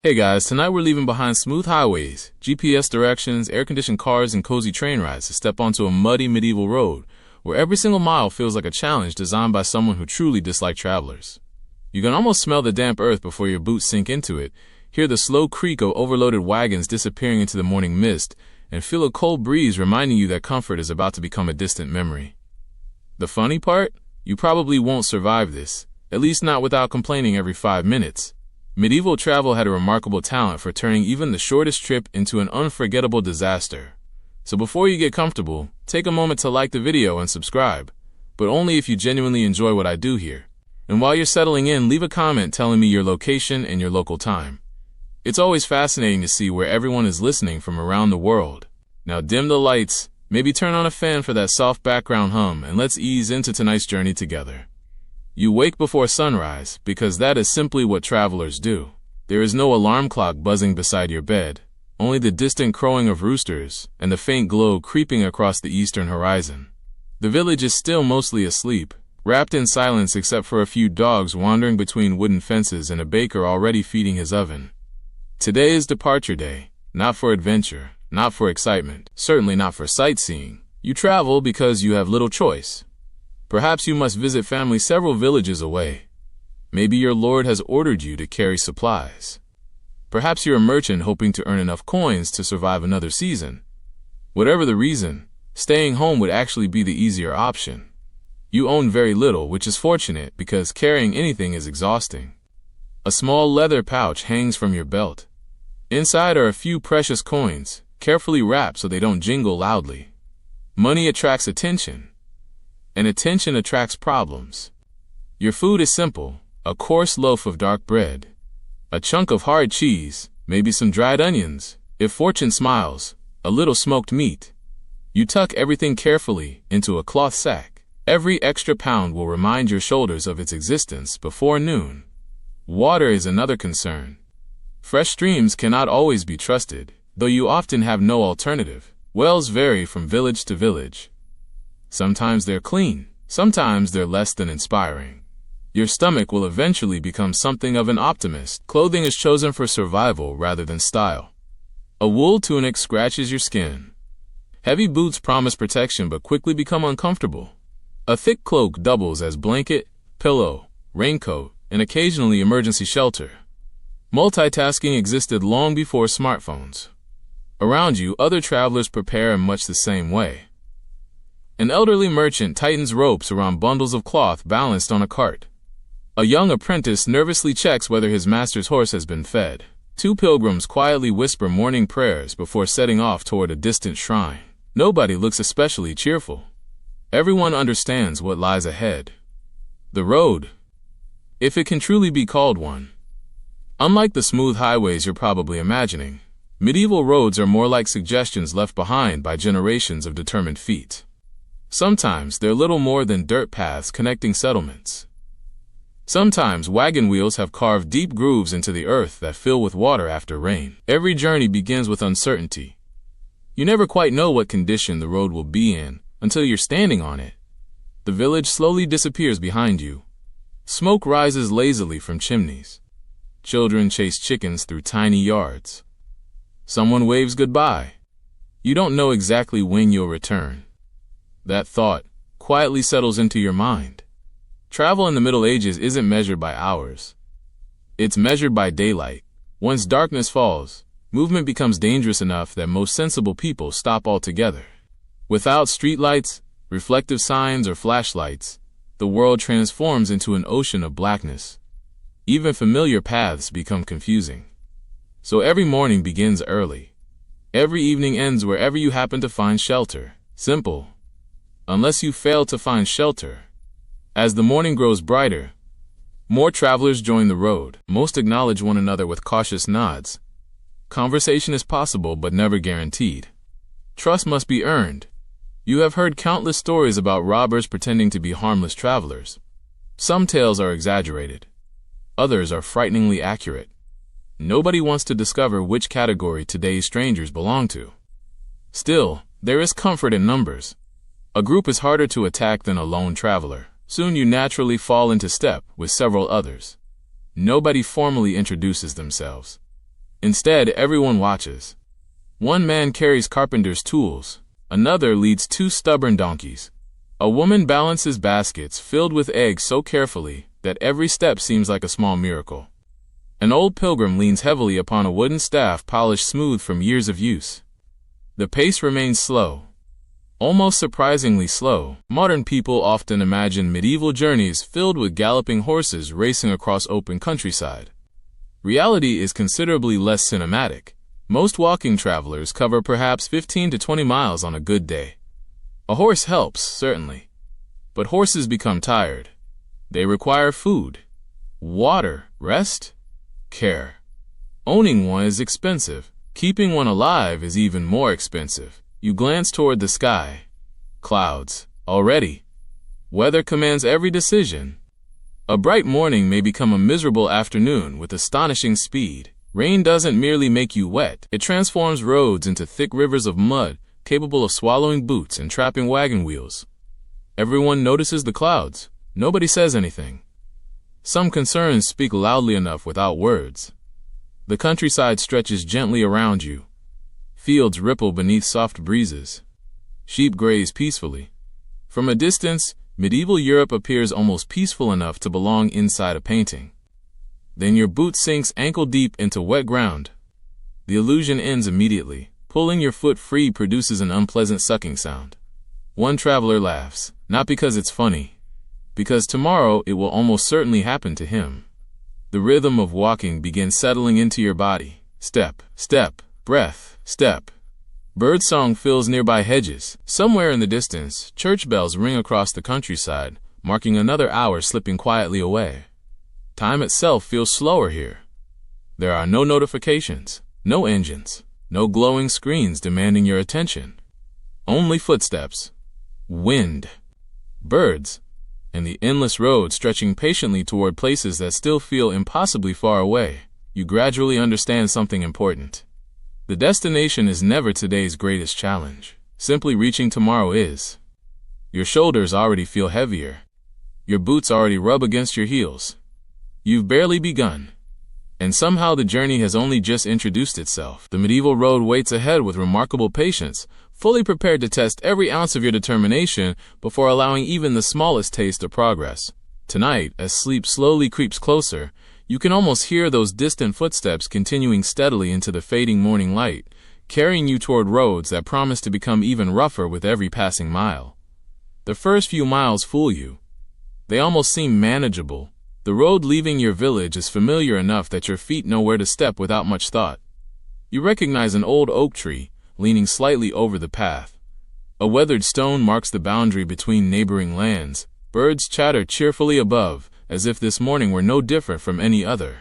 Hey guys, tonight we're leaving behind smooth highways, GPS directions, air-conditioned cars, and cozy train rides to step onto a muddy medieval road where every single mile feels like a challenge designed by someone who truly disliked travelers. You can almost smell the damp earth before your boots sink into it, hear the slow creak of overloaded wagons disappearing into the morning mist, and feel a cold breeze reminding you that comfort is about to become a distant memory. The funny part? You probably won't survive this, at least not without complaining every 5 minutes. Medieval travel had a remarkable talent for turning even the shortest trip into an unforgettable disaster. So before you get comfortable, take a moment to like the video and subscribe, but only if you genuinely enjoy what I do here. And while you're settling in, leave a comment telling me your location and your local time. It's always fascinating to see where everyone is listening from around the world. Now dim the lights, maybe turn on a fan for that soft background hum, and let's ease into tonight's journey together. You wake before sunrise, because that is simply what travelers do. There is no alarm clock buzzing beside your bed, only the distant crowing of roosters and the faint glow creeping across the eastern horizon. The village is still mostly asleep, wrapped in silence except for a few dogs wandering between wooden fences and a baker already feeding his oven. Today is departure day, not for adventure, not for excitement, certainly not for sightseeing. You travel because you have little choice. Perhaps you must visit family several villages away. Maybe your lord has ordered you to carry supplies. Perhaps you're a merchant hoping to earn enough coins to survive another season. Whatever the reason, staying home would actually be the easier option. You own very little, which is fortunate because carrying anything is exhausting. A small leather pouch hangs from your belt. Inside are a few precious coins, carefully wrapped so they don't jingle loudly. Money attracts attention, and attention attracts problems. Your food is simple: a coarse loaf of dark bread, a chunk of hard cheese, maybe some dried onions, if fortune smiles, a little smoked meat. You tuck everything carefully into a cloth sack. Every extra pound will remind your shoulders of its existence before noon. Water is another concern. Fresh streams cannot always be trusted, though you often have no alternative. Wells vary from village to village. Sometimes they're clean, sometimes they're less than inspiring. Your stomach will eventually become something of an optimist. Clothing is chosen for survival rather than style. A wool tunic scratches your skin. Heavy boots promise protection but quickly become uncomfortable. A thick cloak doubles as blanket, pillow, raincoat, and occasionally emergency shelter. Multitasking existed long before smartphones. Around you, other travelers prepare in much the same way. An elderly merchant tightens ropes around bundles of cloth balanced on a cart. A young apprentice nervously checks whether his master's horse has been fed. Two pilgrims quietly whisper morning prayers before setting off toward a distant shrine. Nobody looks especially cheerful. Everyone understands what lies ahead. The road, if it can truly be called one. Unlike the smooth highways you're probably imagining, medieval roads are more like suggestions left behind by generations of determined feet. Sometimes they're little more than dirt paths connecting settlements. Sometimes wagon wheels have carved deep grooves into the earth that fill with water after rain. Every journey begins with uncertainty. You never quite know what condition the road will be in until you're standing on it. The village slowly disappears behind you. Smoke rises lazily from chimneys. Children chase chickens through tiny yards. Someone waves goodbye. You don't know exactly when you'll return. That thought quietly settles into your mind. Travel in the Middle Ages isn't measured by hours. It's measured by daylight. Once darkness falls, movement becomes dangerous enough that most sensible people stop altogether. Without streetlights, reflective signs, or flashlights, the world transforms into an ocean of blackness. Even familiar paths become confusing. So every morning begins early. Every evening ends wherever you happen to find shelter. Simple. Unless you fail to find shelter. As the morning grows brighter, more travelers join the road. Most acknowledge one another with cautious nods. Conversation is possible but never guaranteed. Trust must be earned. You have heard countless stories about robbers pretending to be harmless travelers. Some tales are exaggerated. Others are frighteningly accurate. Nobody wants to discover which category today's strangers belong to. Still, there is comfort in numbers. A group is harder to attack than a lone traveler. Soon you naturally fall into step with several others. Nobody formally introduces themselves. Instead, everyone watches. One man carries carpenter's tools. Another leads two stubborn donkeys. A woman balances baskets filled with eggs so carefully that every step seems like a small miracle. An old pilgrim leans heavily upon a wooden staff polished smooth from years of use. The pace remains slow. Almost surprisingly slow. Modern people often imagine medieval journeys filled with galloping horses racing across open countryside. Reality is considerably less cinematic. Most walking travelers cover perhaps 15 to 20 miles on a good day. A horse helps, certainly. But horses become tired. They require food, water, rest, care. Owning one is expensive. Keeping one alive is even more expensive. You glance toward the sky. Clouds. Already. Weather commands every decision. A bright morning may become a miserable afternoon with astonishing speed. Rain doesn't merely make you wet. It transforms roads into thick rivers of mud, capable of swallowing boots and trapping wagon wheels. Everyone notices the clouds. Nobody says anything. Some concerns speak loudly enough without words. The countryside stretches gently around you. Fields ripple beneath soft breezes. Sheep graze peacefully. From a distance, medieval Europe appears almost peaceful enough to belong inside a painting. Then your boot sinks ankle-deep into wet ground. The illusion ends immediately. Pulling your foot free produces an unpleasant sucking sound. One traveler laughs, not because it's funny, because tomorrow it will almost certainly happen to him. The rhythm of walking begins settling into your body. Step, step, breath, step. Birdsong fills nearby hedges. Somewhere in the distance, church bells ring across the countryside, marking another hour slipping quietly away. Time itself feels slower here. There are no notifications, no engines, no glowing screens demanding your attention. Only footsteps, wind, birds, and the endless road stretching patiently toward places that still feel impossibly far away. You gradually understand something important. The destination is never today's greatest challenge. Simply reaching tomorrow is. Your shoulders already feel heavier. Your boots already rub against your heels. You've barely begun. And somehow the journey has only just introduced itself. The medieval road waits ahead with remarkable patience, fully prepared to test every ounce of your determination before allowing even the smallest taste of progress. Tonight, as sleep slowly creeps closer, you can almost hear those distant footsteps continuing steadily into the fading morning light, carrying you toward roads that promise to become even rougher with every passing mile. The first few miles fool you. They almost seem manageable. The road leaving your village is familiar enough that your feet know where to step without much thought. You recognize an old oak tree, leaning slightly over the path. A weathered stone marks the boundary between neighboring lands. Birds chatter cheerfully above, as if this morning were no different from any other.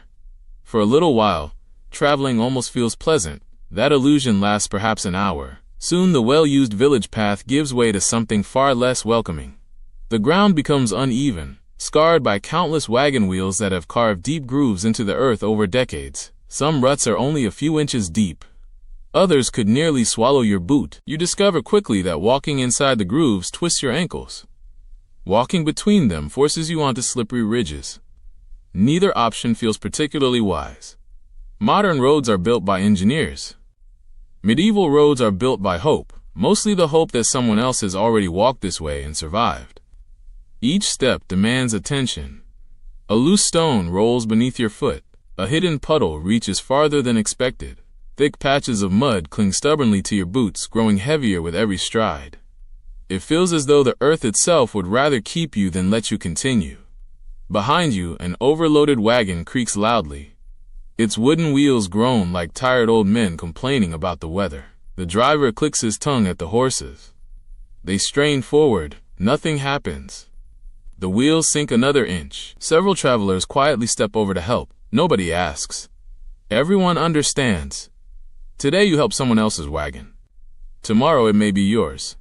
For a little while, traveling almost feels pleasant. That illusion lasts perhaps an hour. Soon the well-used village path gives way to something far less welcoming. The ground becomes uneven, scarred by countless wagon wheels that have carved deep grooves into the earth over decades. Some ruts are only a few inches deep. Others could nearly swallow your boot. You discover quickly that walking inside the grooves twists your ankles. Walking between them forces you onto slippery ridges. Neither option feels particularly wise. Modern roads are built by engineers. Medieval roads are built by hope, mostly the hope that someone else has already walked this way and survived. Each step demands attention. A loose stone rolls beneath your foot. A hidden puddle reaches farther than expected. Thick patches of mud cling stubbornly to your boots, growing heavier with every stride. It feels as though the earth itself would rather keep you than let you continue. Behind you, an overloaded wagon creaks loudly. Its wooden wheels groan like tired old men complaining about the weather. The driver clicks his tongue at the horses. They strain forward. Nothing happens. The wheels sink another inch. Several travelers quietly step over to help. Nobody asks. Everyone understands. Today you help someone else's wagon. Tomorrow it may be yours.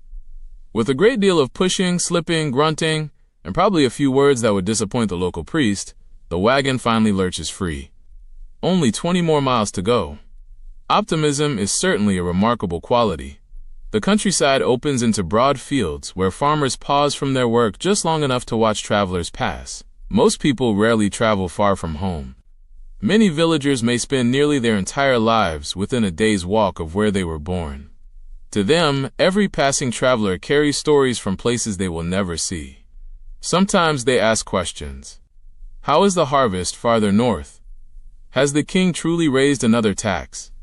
With a great deal of pushing, slipping, grunting, and probably a few words that would disappoint the local priest, the wagon finally lurches free. Only 20 more miles to go. Optimism is certainly a remarkable quality. The countryside opens into broad fields where farmers pause from their work just long enough to watch travelers pass. Most people rarely travel far from home. Many villagers may spend nearly their entire lives within a day's walk of where they were born. To them, every passing traveler carries stories from places they will never see. Sometimes they ask questions. How is the harvest farther north? Has the king truly raised another tax?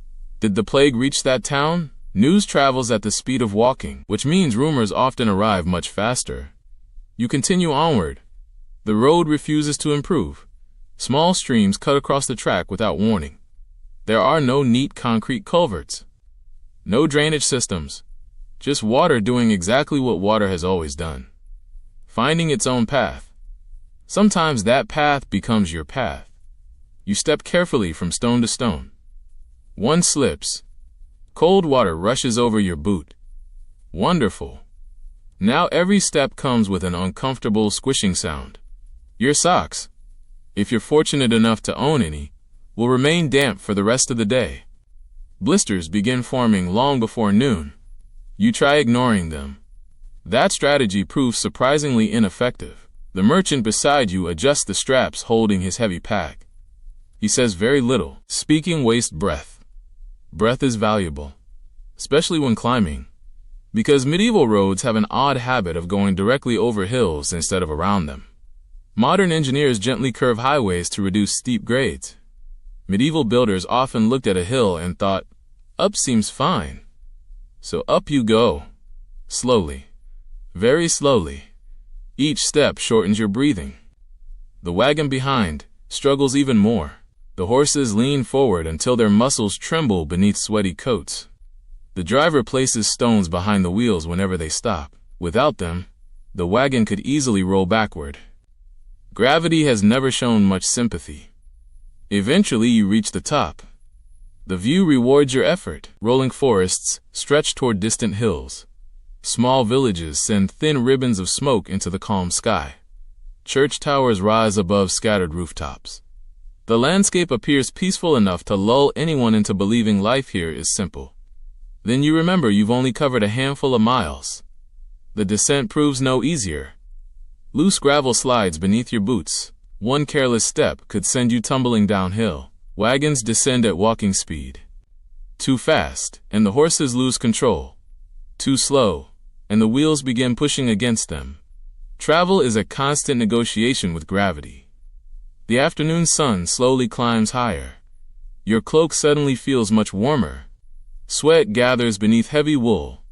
Did the plague reach that town? News travels at the speed of walking, which means rumors often arrive much faster. You continue onward. The road refuses to improve. Small streams cut across the track without warning. There are no neat concrete culverts. No drainage systems. Just water doing exactly what water has always done. Finding its own path. Sometimes that path becomes your path. You step carefully from stone to stone. One slips. Cold water rushes over your boot. Wonderful. Now every step comes with an uncomfortable squishing sound. Your socks, if you're fortunate enough to own any, will remain damp for the rest of the day. Blisters begin forming long before noon. You try ignoring them. That strategy proves surprisingly ineffective. The merchant beside you adjusts the straps holding his heavy pack. He says very little. Speaking wastes breath. Breath is valuable, especially when climbing, because medieval roads have an odd habit of going directly over hills instead of around them. Modern engineers gently curve highways to reduce steep grades. Medieval builders often looked at a hill and thought, up seems fine. So up you go. Slowly. Very slowly. Each step shortens your breathing. The wagon behind struggles even more. The horses lean forward until their muscles tremble beneath sweaty coats. The driver places stones behind the wheels whenever they stop. Without them, the wagon could easily roll backward. Gravity has never shown much sympathy. Eventually you reach the top. The view rewards your effort. Rolling forests stretch toward distant hills. Small villages send thin ribbons of smoke into the calm sky. Church towers rise above scattered rooftops. The landscape appears peaceful enough to lull anyone into believing life here is simple. Then you remember you've only covered a handful of miles. The descent proves no easier. Loose gravel slides beneath your boots. One careless step could send you tumbling downhill. Wagons descend at walking speed. Too fast, and the horses lose control. Too slow, and the wheels begin pushing against them. Travel is a constant negotiation with gravity. The afternoon sun slowly climbs higher. Your cloak suddenly feels much warmer. Sweat gathers beneath heavy wool.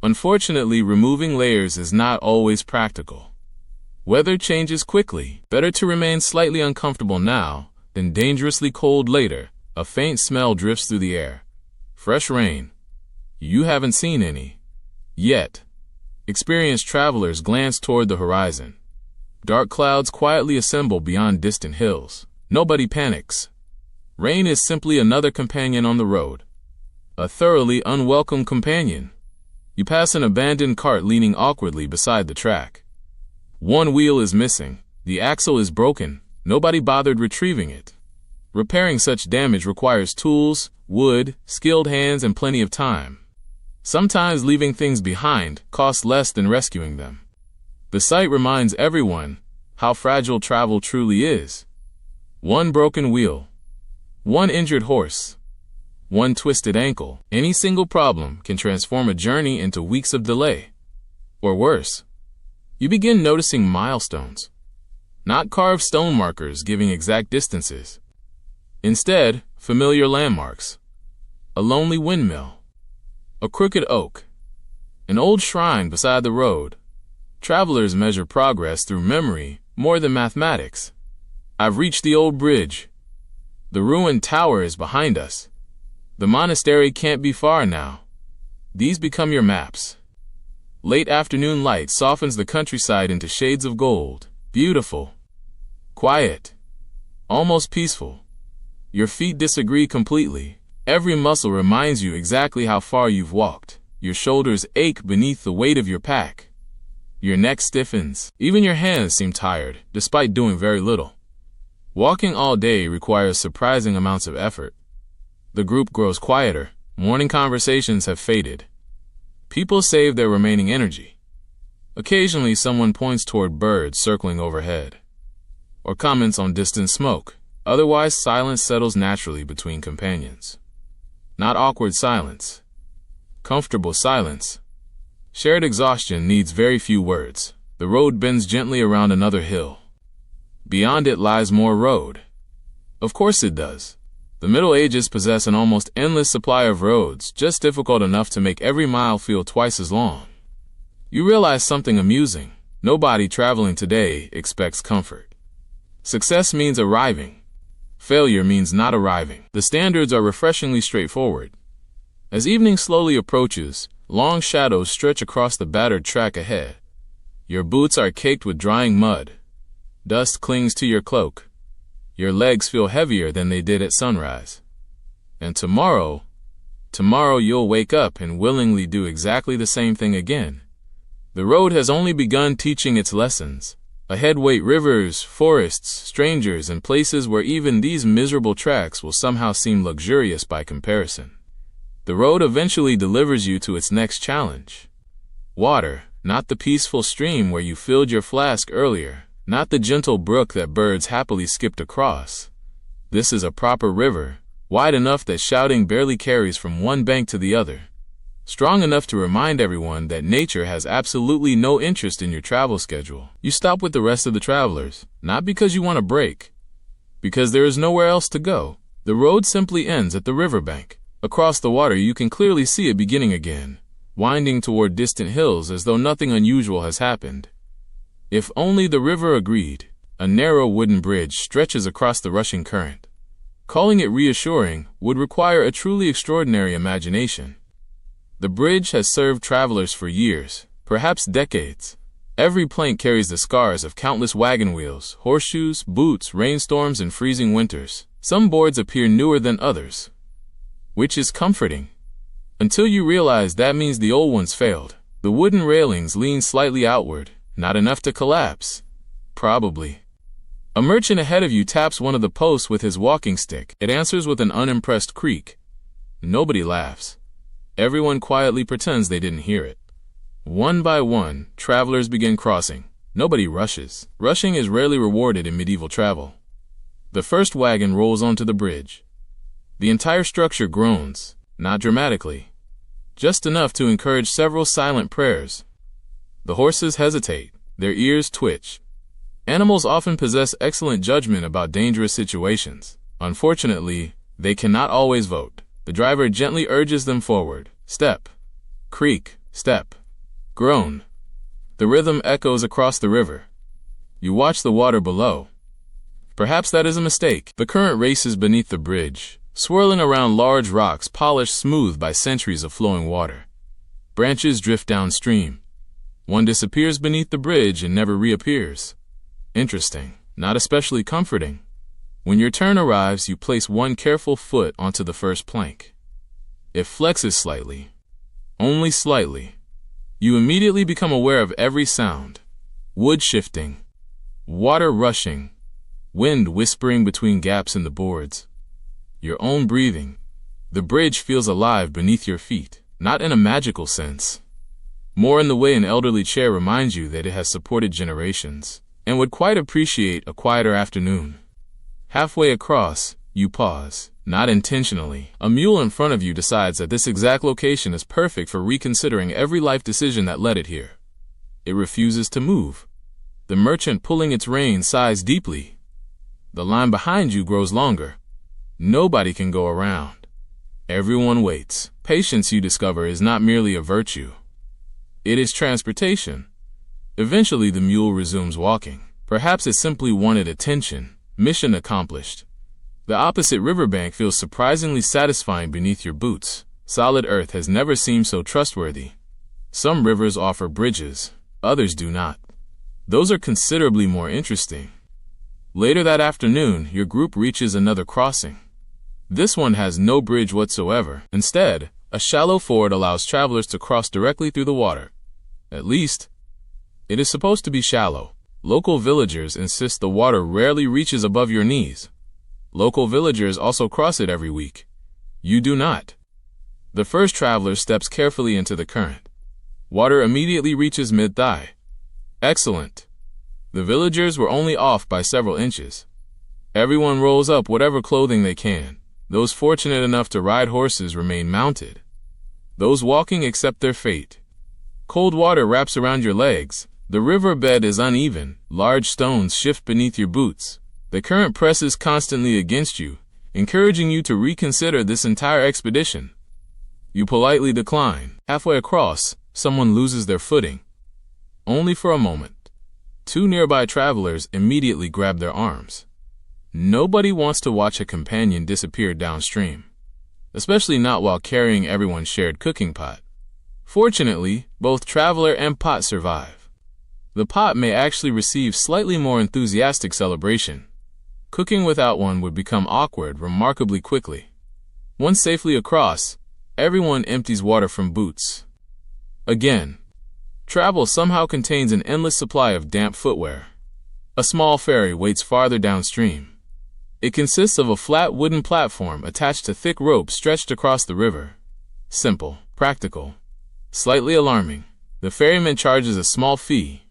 Unfortunately, removing layers is not always practical. Weather changes quickly. Better to remain slightly uncomfortable now than dangerously cold later. A faint smell drifts through the air. Fresh rain. You haven't seen any. Yet. Experienced travelers glance toward the horizon. Dark clouds quietly assemble beyond distant hills. Nobody panics. Rain is simply another companion on the road. A thoroughly unwelcome companion. You pass an abandoned cart leaning awkwardly beside the track. One wheel is missing. The axle is broken. Nobody bothered retrieving it. Repairing such damage requires tools, wood, skilled hands, and plenty of time. Sometimes leaving things behind costs less than rescuing them. The sight reminds everyone how fragile travel truly is. One broken wheel. One injured horse. One twisted ankle. Any single problem can transform a journey into weeks of delay. Or worse. You begin noticing milestones. Not carved stone markers giving exact distances. Instead, familiar landmarks. A lonely windmill. A crooked oak. An old shrine beside the road. Travelers measure progress through memory more than mathematics. I've reached the old bridge. The ruined tower is behind us. The monastery can't be far now. These become your maps. Late afternoon light softens the countryside into shades of gold. Beautiful. Quiet. Almost peaceful. Your feet disagree completely. Every muscle reminds you exactly how far you've walked. Your shoulders ache beneath the weight of your pack. Your neck stiffens. Even your hands seem tired, despite doing very little. Walking all day requires surprising amounts of effort. The group grows quieter. Morning conversations have faded. People save their remaining energy. Occasionally, someone points toward birds circling overhead, or comments on distant smoke. Otherwise, silence settles naturally between companions. Not awkward silence. Comfortable silence. Shared exhaustion needs very few words. The road bends gently around another hill. Beyond it lies more road. Of course it does. The Middle Ages possess an almost endless supply of roads, just difficult enough to make every mile feel twice as long. You realize something amusing. Nobody traveling today expects comfort. Success means arriving. Failure means not arriving. The standards are refreshingly straightforward. As evening slowly approaches, long shadows stretch across the battered track ahead. Your boots are caked with drying mud. Dust clings to your cloak. Your legs feel heavier than they did at sunrise. And tomorrow you'll wake up and willingly do exactly the same thing again. The road has only begun teaching its lessons. Ahead wait rivers, forests, strangers, and places where even these miserable tracks will somehow seem luxurious by comparison. The road eventually delivers you to its next challenge. Water, not the peaceful stream where you filled your flask earlier, not the gentle brook that birds happily skipped across. This is a proper river, wide enough that shouting barely carries from one bank to the other. Strong enough to remind everyone that nature has absolutely no interest in your travel schedule. You stop with the rest of the travelers, not because you want a break, because there is nowhere else to go. The road simply ends at the riverbank. Across the water you can clearly see it beginning again, winding toward distant hills as though nothing unusual has happened. If only the river agreed. A narrow wooden bridge stretches across the rushing current. Calling it reassuring would require a truly extraordinary imagination. The bridge has served travelers for years, perhaps decades. Every plank carries the scars of countless wagon wheels, horseshoes, boots, rainstorms, and freezing winters. Some boards appear newer than others, which is comforting. Until you realize that means the old ones failed. The wooden railings lean slightly outward, not enough to collapse. Probably. A merchant ahead of you taps one of the posts with his walking stick. It answers with an unimpressed creak. Nobody laughs. Everyone quietly pretends they didn't hear it. One by one, travelers begin crossing. Nobody rushes. Rushing is rarely rewarded in medieval travel. The first wagon rolls onto the bridge. The entire structure groans, not dramatically, just enough to encourage several silent prayers. The horses hesitate, their ears twitch. Animals often possess excellent judgment about dangerous situations. Unfortunately, they cannot always vote. The driver gently urges them forward. Step. Creak. Step. Groan. The rhythm echoes across the river. You watch the water below. Perhaps that is a mistake. The current races beneath the bridge, swirling around large rocks polished smooth by centuries of flowing water. Branches drift downstream. One disappears beneath the bridge and never reappears. Interesting, not especially comforting. When your turn arrives, you place one careful foot onto the first plank. It flexes slightly, only slightly. You immediately become aware of every sound. Wood shifting, water rushing, wind whispering between gaps in the boards. Your own breathing. The bridge feels alive beneath your feet, not in a magical sense, more in the way an elderly chair reminds you that it has supported generations, and would quite appreciate a quieter afternoon. Halfway across, you pause, not intentionally. A mule in front of you decides that this exact location is perfect for reconsidering every life decision that led it here. It refuses to move. The merchant pulling its rein sighs deeply. The line behind you grows longer. Nobody can go around. Everyone waits. Patience, you discover, is not merely a virtue. It is transportation. Eventually, the mule resumes walking. Perhaps it simply wanted attention. Mission accomplished. The opposite riverbank feels surprisingly satisfying beneath your boots. Solid earth has never seemed so trustworthy. Some rivers offer bridges, others do not. Those are considerably more interesting. Later that afternoon, your group reaches another crossing. This one has no bridge whatsoever. Instead, a shallow ford allows travelers to cross directly through the water. At least, it is supposed to be shallow. Local villagers insist the water rarely reaches above your knees. Local villagers also cross it every week. You do not. The first traveler steps carefully into the current. Water immediately reaches mid-thigh. Excellent. The villagers were only off by several inches. Everyone rolls up whatever clothing they can. Those fortunate enough to ride horses remain mounted. Those walking accept their fate. Cold water wraps around your legs. The river bed is uneven. Large stones shift beneath your boots. The current presses constantly against you, encouraging you to reconsider this entire expedition. You politely decline. Halfway across, someone loses their footing. Only for a moment. Two nearby travelers immediately grab their arms. Nobody wants to watch a companion disappear downstream, especially not while carrying everyone's shared cooking pot. Fortunately, both traveler and pot survive. The pot may actually receive slightly more enthusiastic celebration. Cooking without one would become awkward remarkably quickly. Once safely across, everyone empties water from boots. Again, travel somehow contains an endless supply of damp footwear. A small ferry waits farther downstream. It consists of a flat wooden platform attached to thick ropes stretched across the river. Simple, practical, slightly alarming. The ferryman charges a small fee.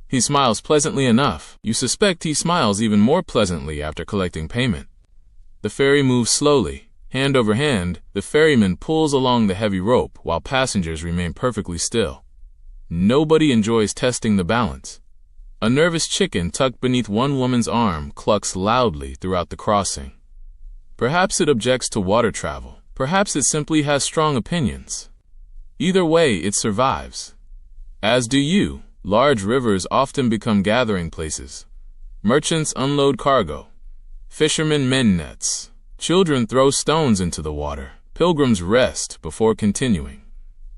He smiles pleasantly enough. You suspect he smiles even more pleasantly after collecting payment. The ferry moves slowly. Hand over hand, the ferryman pulls along the heavy rope while passengers remain perfectly still. Nobody enjoys testing the balance. A nervous chicken tucked beneath one woman's arm clucks loudly throughout the crossing. Perhaps it objects to water travel. Perhaps it simply has strong opinions. Either way, it survives. As do you. Large rivers often become gathering places. Merchants unload cargo. Fishermen mend nets. Children throw stones into the water. Pilgrims rest before continuing.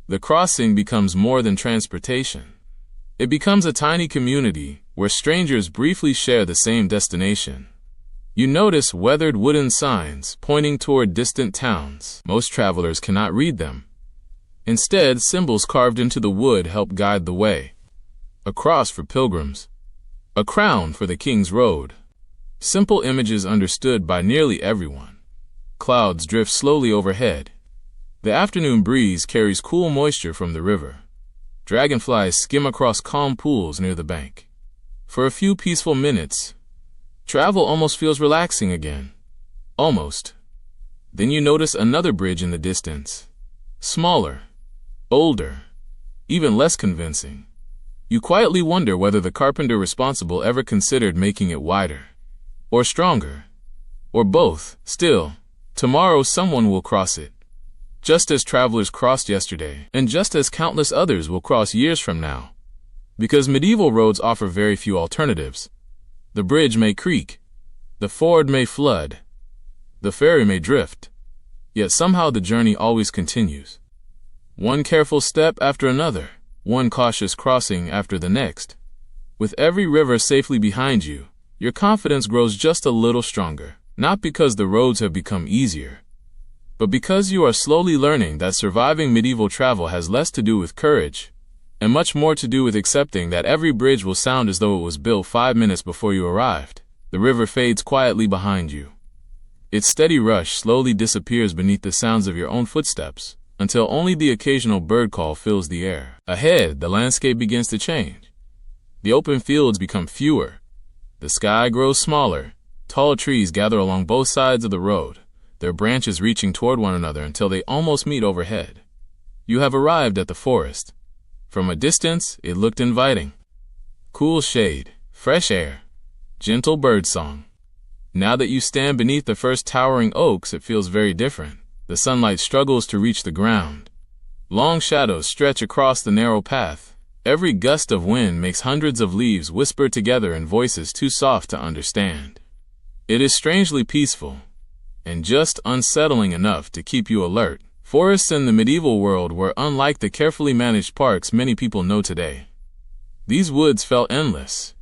The crossing becomes more than transportation. It becomes a tiny community where strangers briefly share the same destination. You notice weathered wooden signs pointing toward distant towns. Most travelers cannot read them. Instead, symbols carved into the wood help guide the way. A cross for pilgrims. A crown for the King's Road. Simple images understood by nearly everyone. Clouds drift slowly overhead. The afternoon breeze carries cool moisture from the river. Dragonflies skim across calm pools near the bank. For a few peaceful minutes, travel almost feels relaxing again. Almost. Then you notice another bridge in the distance. Smaller, older, even less convincing. You quietly wonder whether the carpenter responsible ever considered making it wider, or stronger, or both. Still, tomorrow someone will cross it. Just as travelers crossed yesterday, and just as countless others will cross years from now. Because medieval roads offer very few alternatives. The bridge may creak, the ford may flood, the ferry may drift, yet somehow the journey always continues. One careful step after another, one cautious crossing after the next. With every river safely behind you, your confidence grows just a little stronger, not because the roads have become easier, but because you are slowly learning that surviving medieval travel has less to do with courage, and much more to do with accepting that every bridge will sound as though it was built 5 minutes before you arrived. The river fades quietly behind you. Its steady rush slowly disappears beneath the sounds of your own footsteps, until only the occasional bird call fills the air. Ahead, the landscape begins to change. The open fields become fewer. The sky grows smaller. Tall trees gather along both sides of the road, their branches reaching toward one another until they almost meet overhead. You have arrived at the forest. From a distance, it looked inviting. Cool shade, fresh air, gentle birdsong. Now that you stand beneath the first towering oaks, it feels very different. The sunlight struggles to reach the ground. Long shadows stretch across the narrow path. Every gust of wind makes hundreds of leaves whisper together in voices too soft to understand. It is strangely peaceful, and just unsettling enough to keep you alert. Forests in the medieval world were unlike the carefully managed parks many people know today. These woods felt endless,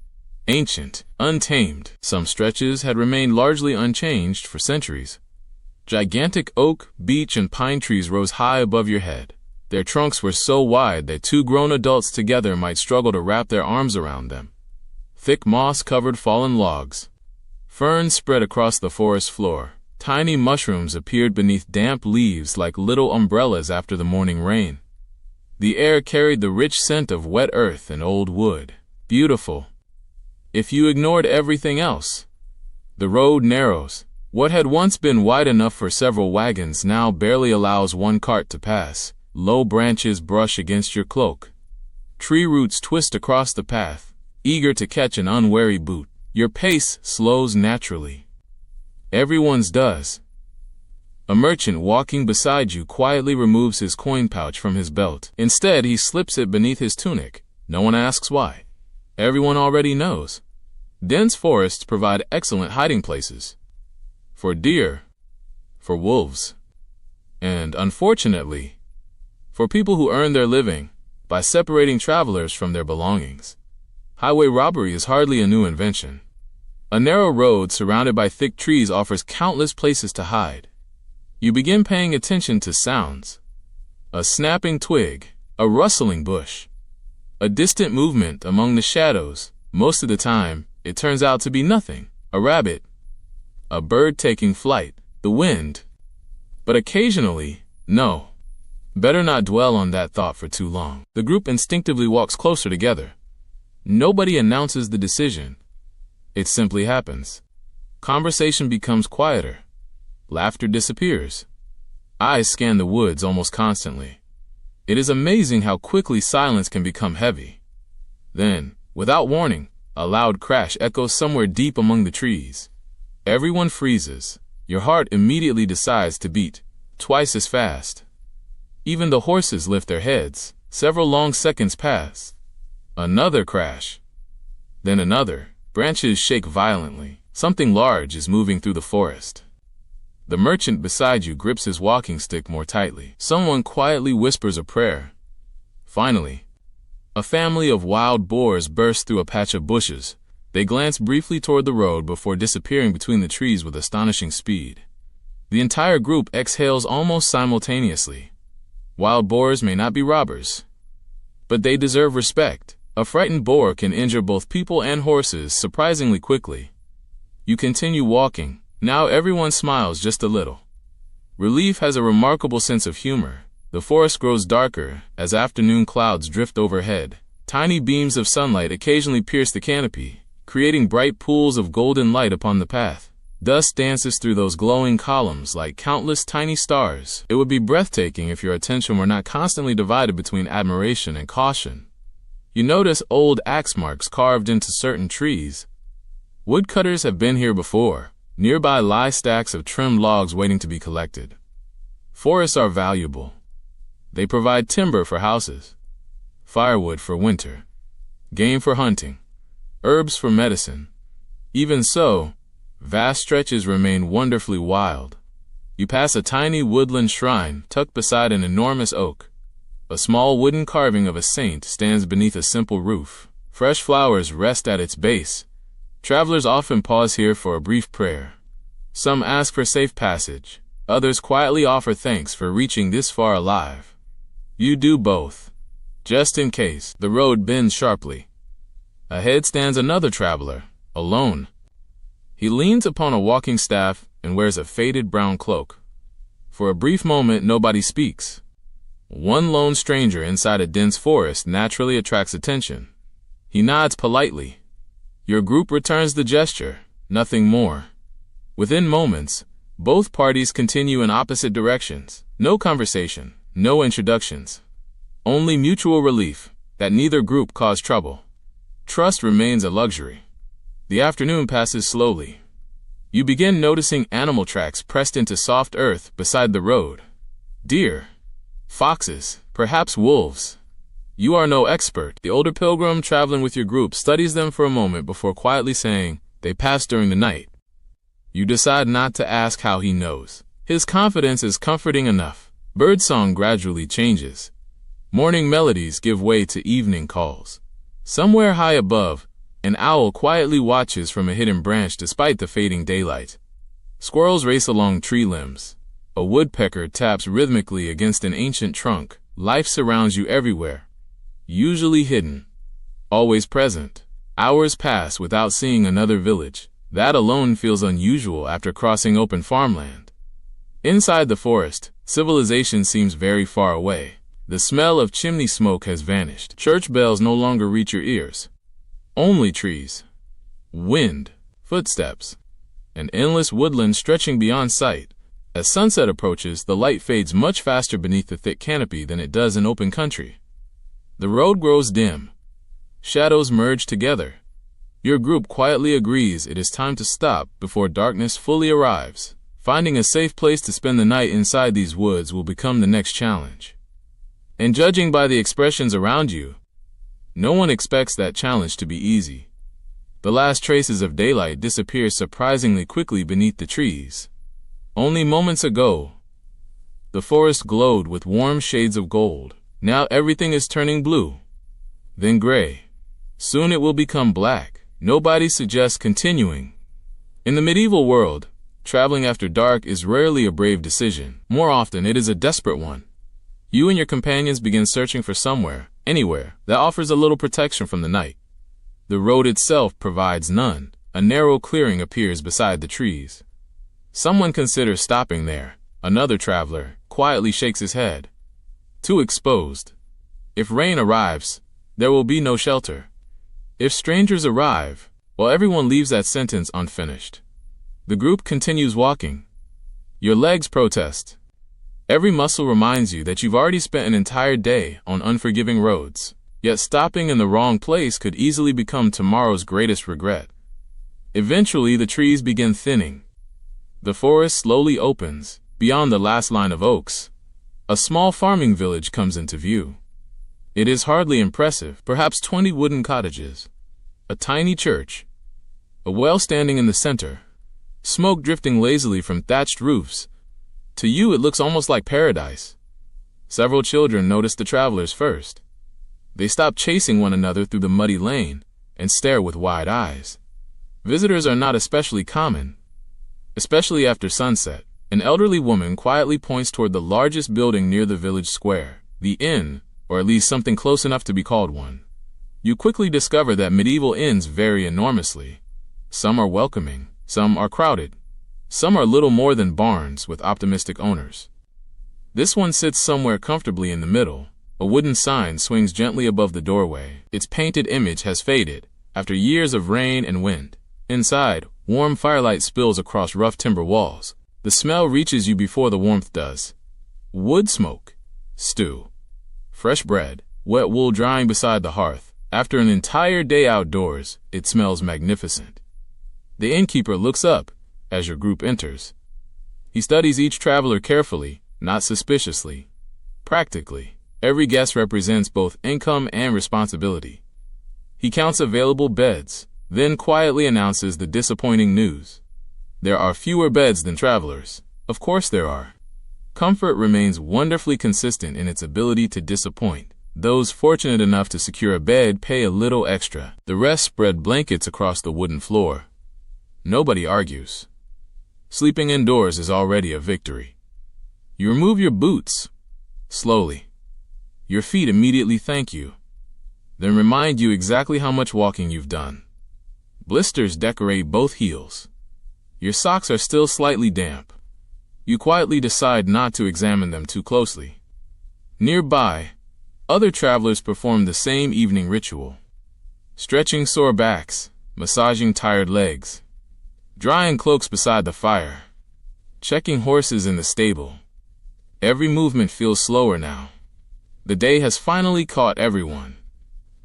ancient, untamed. Some stretches had remained largely unchanged for centuries. Gigantic oak, beech, and pine trees rose high above your head. Their trunks were so wide that 2 grown adults together might struggle to wrap their arms around them. Thick moss covered fallen logs. Ferns spread across the forest floor. Tiny mushrooms appeared beneath damp leaves like little umbrellas after the morning rain. The air carried the rich scent of wet earth and old wood. Beautiful. If you ignored everything else, The road narrows. What had once been wide enough for several wagons now barely allows one cart to pass. Low branches brush against your cloak. Tree roots twist across the path, eager to catch an unwary boot. Your pace slows naturally. Everyone's does. A merchant walking beside you quietly removes his coin pouch from his belt. Instead, he slips it beneath his tunic. No one asks why. Everyone already knows. Dense forests provide excellent hiding places. For deer, for wolves, and, unfortunately, for people who earn their living by separating travelers from their belongings. Highway robbery is hardly a new invention. A narrow road surrounded by thick trees offers countless places to hide. You begin paying attention to sounds. A snapping twig, a rustling bush, a distant movement among the shadows. Most of the time, it turns out to be nothing. A rabbit, a bird taking flight, the wind. But occasionally, no. Better not dwell on that thought for too long. The group instinctively walks closer together. Nobody announces the decision. It simply happens. Conversation becomes quieter. Laughter disappears. Eyes scan the woods almost constantly. It is amazing how quickly silence can become heavy. Then, without warning, a loud crash echoes somewhere deep among the trees. Everyone freezes. Your heart immediately decides to beat twice as fast. Even the horses lift their heads. Several long seconds pass. Another crash. Then another. Branches shake violently. Something large is moving through the forest. The merchant beside you grips his walking stick more tightly. Someone quietly whispers a prayer. Finally, a family of wild boars bursts through a patch of bushes. They glance briefly toward the road before disappearing between the trees with astonishing speed. The entire group exhales almost simultaneously. Wild boars may not be robbers, but they deserve respect. A frightened boar can injure both people and horses surprisingly quickly. You continue walking. Now everyone smiles just a little. Relief has a remarkable sense of humor. The forest grows darker as afternoon clouds drift overhead. Tiny beams of sunlight occasionally pierce the canopy, creating bright pools of golden light upon the path. Dust dances through those glowing columns like countless tiny stars. It would be breathtaking if your attention were not constantly divided between admiration and caution. You notice old axe marks carved into certain trees. Woodcutters have been here before. Nearby lie stacks of trimmed logs waiting to be collected. Forests are valuable. They provide timber for houses, firewood for winter, game for hunting, herbs for medicine. Even so, vast stretches remain wonderfully wild. You pass a tiny woodland shrine tucked beside an enormous oak. A small wooden carving of a saint stands beneath a simple roof. Fresh flowers rest at its base. Travelers often pause here for a brief prayer. Some ask for safe passage. Others quietly offer thanks for reaching this far alive. You do both. Just in case. The road bends sharply. Ahead stands another traveler, alone. He leans upon a walking staff and wears a faded brown cloak. For a brief moment, nobody speaks. One lone stranger inside a dense forest naturally attracts attention. He nods politely. Your group returns the gesture, nothing more. Within moments, both parties continue in opposite directions. No conversation, no introductions. Only mutual relief that neither group caused trouble. Trust remains a luxury. The afternoon passes slowly. You begin noticing animal tracks pressed into soft earth beside the road. Deer, foxes, perhaps wolves. You are no expert. The older pilgrim traveling with your group studies them for a moment before quietly saying, "They passed during the night." You decide not to ask how he knows. His confidence is comforting enough. Birdsong gradually changes. Morning melodies give way to evening calls. Somewhere high above, an owl quietly watches from a hidden branch despite the fading daylight. Squirrels race along tree limbs. A woodpecker taps rhythmically against an ancient trunk. Life surrounds you everywhere. Usually hidden, always present. Hours pass without seeing another village. That alone feels unusual after crossing open farmland. Inside the forest, civilization seems very far away. The smell of chimney smoke has vanished. Church bells no longer reach your ears. Only trees, wind, footsteps, an endless woodland stretching beyond sight. As sunset approaches, the light fades much faster beneath the thick canopy than it does in open country. The road grows dim. Shadows merge together. Your group quietly agrees it is time to stop before darkness fully arrives. Finding a safe place to spend the night inside these woods will become the next challenge. And judging by the expressions around you, no one expects that challenge to be easy. The last traces of daylight disappear surprisingly quickly beneath the trees. Only moments ago, the forest glowed with warm shades of gold. Now everything is turning blue, then gray. Soon it will become black. Nobody suggests continuing. In the medieval world, traveling after dark is rarely a brave decision. More often, it is a desperate one. You and your companions begin searching for somewhere, anywhere, that offers a little protection from the night. The road itself provides none. A narrow clearing appears beside the trees. Someone considers stopping there. Another traveler quietly shakes his head. Too exposed. If rain arrives, there will be no shelter. If strangers arrive, well, everyone leaves that sentence unfinished. The group continues walking. Your legs protest. Every muscle reminds you that you've already spent an entire day on unforgiving roads. Yet stopping in the wrong place could easily become tomorrow's greatest regret. Eventually, the trees begin thinning. The forest slowly opens. Beyond the last line of oaks, a small farming village comes into view. It is hardly impressive, perhaps 20 wooden cottages, a tiny church, a well standing in the center, smoke drifting lazily from thatched roofs. To you, it looks almost like paradise. Several children notice the travelers first. They stop chasing one another through the muddy lane and stare with wide eyes. Visitors are not especially common, especially after sunset. An elderly woman quietly points toward the largest building near the village square, the inn, or at least something close enough to be called one. You quickly discover that medieval inns vary enormously. Some are welcoming, some are crowded, some are little more than barns with optimistic owners. This one sits somewhere comfortably in the middle. A wooden sign swings gently above the doorway. Its painted image has faded after years of rain and wind. Inside, warm firelight spills across rough timber walls. The smell reaches you before the warmth does. Wood smoke, stew, fresh bread, wet wool drying beside the hearth. After an entire day outdoors, it smells magnificent. The innkeeper looks up as your group enters. He studies each traveler carefully, not suspiciously. Practically, every guest represents both income and responsibility. He counts available beds, then quietly announces the disappointing news. There are fewer beds than travelers. Of course there are. Comfort remains wonderfully consistent in its ability to disappoint. Those fortunate enough to secure a bed pay a little extra. The rest spread blankets across the wooden floor. Nobody argues. Sleeping indoors is already a victory. You remove your boots. Slowly. Your feet immediately thank you. Then remind you exactly how much walking you've done. Blisters decorate both heels. Your socks are still slightly damp. You quietly decide not to examine them too closely. Nearby, other travelers perform the same evening ritual. Stretching sore backs, massaging tired legs, drying cloaks beside the fire, checking horses in the stable. Every movement feels slower now. The day has finally caught everyone.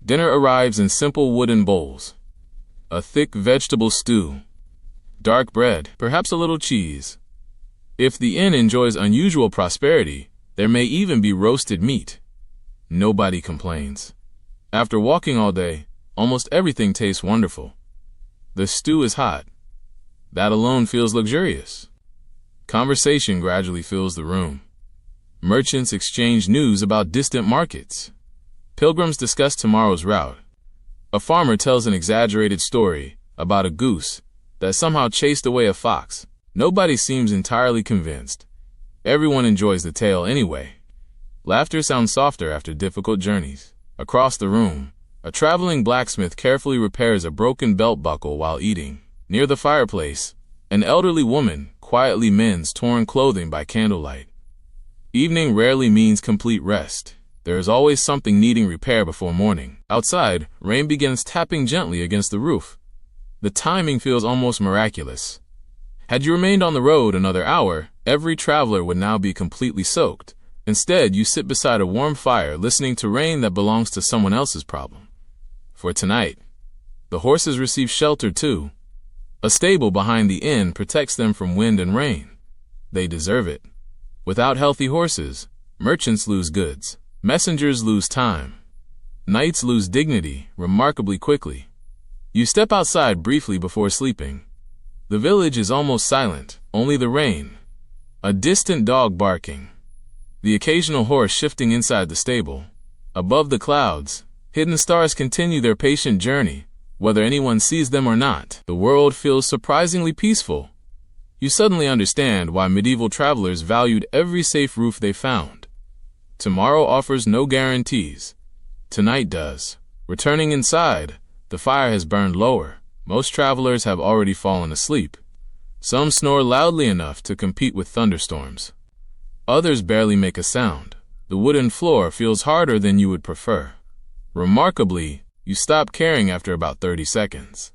Dinner arrives in simple wooden bowls. A thick vegetable stew, dark bread, perhaps a little cheese. If the inn enjoys unusual prosperity, there may even be roasted meat. Nobody complains. After walking all day, almost everything tastes wonderful. The stew is hot. That alone feels luxurious. Conversation gradually fills the room. Merchants exchange news about distant markets. Pilgrims discuss tomorrow's route. A farmer tells an exaggerated story about a goose that somehow chased away a fox. Nobody seems entirely convinced. Everyone enjoys the tale anyway. Laughter sounds softer after difficult journeys. Across the room, a traveling blacksmith carefully repairs a broken belt buckle while eating. Near the fireplace, an elderly woman quietly mends torn clothing by candlelight. Evening rarely means complete rest. There is always something needing repair before morning. Outside, rain begins tapping gently against the roof. The timing feels almost miraculous. Had you remained on the road another hour, every traveler would now be completely soaked. Instead, you sit beside a warm fire listening to rain that belongs to someone else's problem. For tonight, the horses receive shelter too. A stable behind the inn protects them from wind and rain. They deserve it. Without healthy horses, merchants lose goods, messengers lose time, knights lose dignity remarkably quickly. You step outside briefly before sleeping. The village is almost silent, only the rain, a distant dog barking, the occasional horse shifting inside the stable. Above the clouds, hidden stars continue their patient journey, whether anyone sees them or not. The world feels surprisingly peaceful. You suddenly understand why medieval travelers valued every safe roof they found. Tomorrow offers no guarantees. Tonight does. Returning inside, the fire has burned lower. Most travelers have already fallen asleep. Some snore loudly enough to compete with thunderstorms. Others barely make a sound. The wooden floor feels harder than you would prefer. Remarkably, you stop caring after about 30 seconds.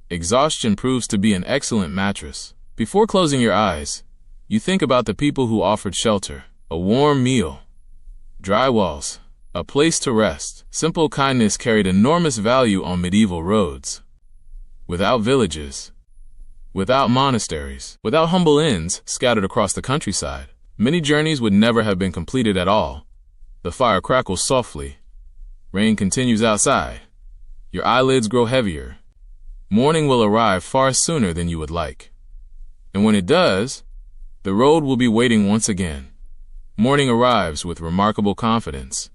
Exhaustion proves to be an excellent mattress. Before closing your eyes, you think about the people who offered shelter, a warm meal, dry walls, a place to rest. Simple kindness carried enormous value on medieval roads. Without villages, without monasteries, without humble inns scattered across the countryside, many journeys would never have been completed at all. The fire crackles softly. Rain continues outside. Your eyelids grow heavier. Morning will arrive far sooner than you would like. And when it does, the road will be waiting once again. Morning arrives with remarkable confidence.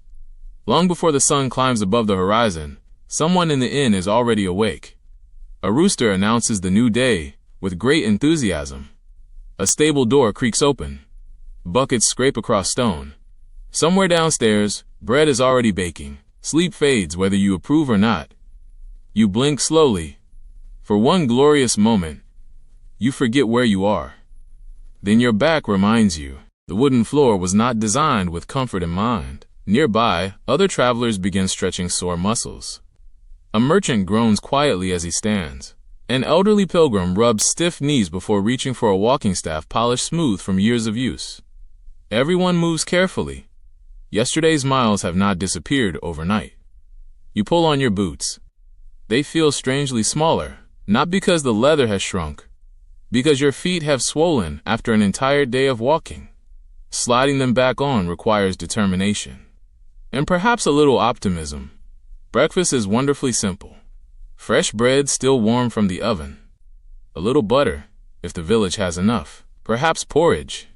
Long before the sun climbs above the horizon, someone in the inn is already awake. A rooster announces the new day with great enthusiasm. A stable door creaks open. Buckets scrape across stone. Somewhere downstairs, bread is already baking. Sleep fades whether you approve or not. You blink slowly. For one glorious moment, you forget where you are. Then your back reminds you. The wooden floor was not designed with comfort in mind. Nearby, other travelers begin stretching sore muscles. A merchant groans quietly as he stands. An elderly pilgrim rubs stiff knees before reaching for a walking staff polished smooth from years of use. Everyone moves carefully. Yesterday's miles have not disappeared overnight. You pull on your boots. They feel strangely smaller, not because the leather has shrunk, because your feet have swollen after an entire day of walking. Sliding them back on requires determination. And perhaps a little optimism. Breakfast is wonderfully simple. Fresh bread still warm from the oven. A little butter, if the village has enough. Perhaps porridge.